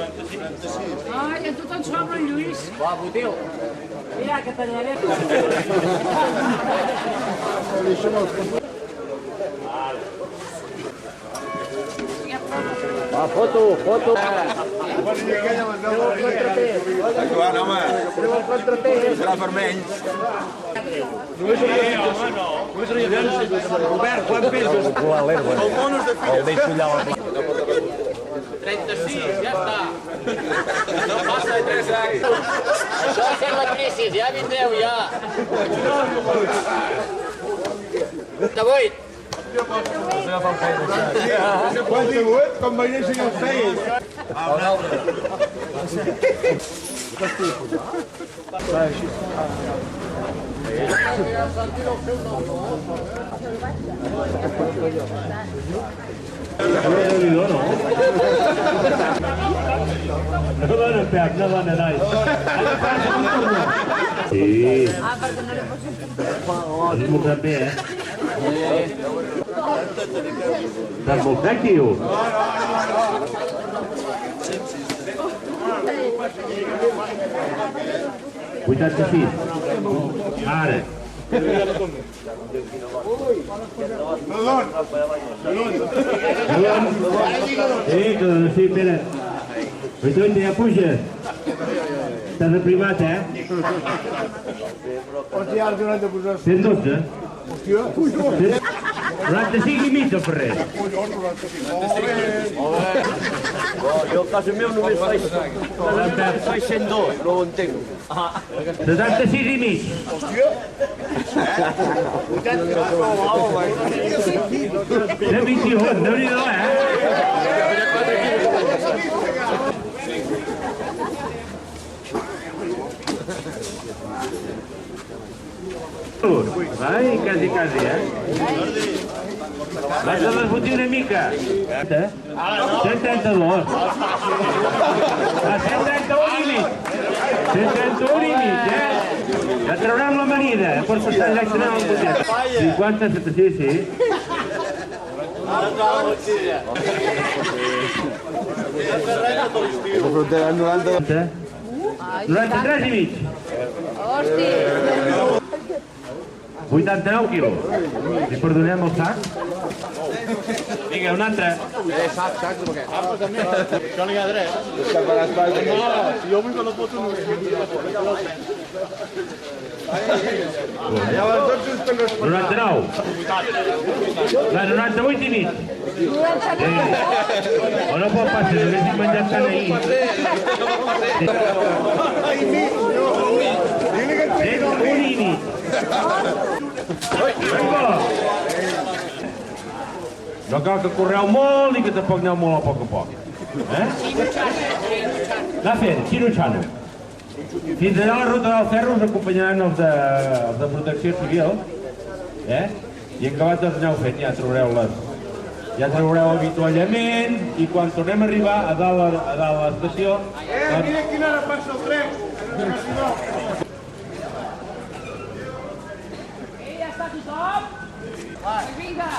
Ai, a tu te'n sobra, Lluís. Va, Botiu. Mira, que tallaré. Va, foto. Joan, home, serà vermell. Robert, quan peses? El bonus de El deixo allà a la 36, ja està. No passa de 3 anys. Això és la crisi, ja vindreu, ja. 38. Quan sigut, com veiessin els feis. No dona pec, no dona noi. Sí. Ah, perquè no li pots Has esmorzat bé, eh? Estàs molt sec, tio. $86. Ara. Sí, espera. Oitoita, ja puges. Estàs a privat, eh? Hòstia, ara t'haurem de posar... 112. Hòstia, 95 i mig, el Ferrer. Jo a casa meu només faig 102, no ho entenc. 76 i mig. De 21, Déu-n'hi-do, eh? Ai, quasi, eh? Vas a desbotir una mica. 132. A 131 i mig. 131 i mig, eh? Ja traurem l'amanida, per passar el llac al butllet. 50, 76, sí. Frontera 90... 93 i mig. Hòstia. 89 quilos. Li perdonem el sac? Vinga, un altre. Això no hi ha dret. Jo vull que la foto no allà van tots uns pelos... 99. Va, 98 i mig. O no pot passar, no haguéssim menjat tant ahir. 101 i mig. No cal que correu molt ni que tampoc aneu molt a poc. Anar fent, xino-xano. Fins allà a la ruta del ferro us acompanyaran els de protecció civil. I en acabat doncs aneu fent, ja traureu avituallament i quan tornem a arribar a dalt a l'estació... Mira quina hora passa el tren! Ja està tothom? Vinga.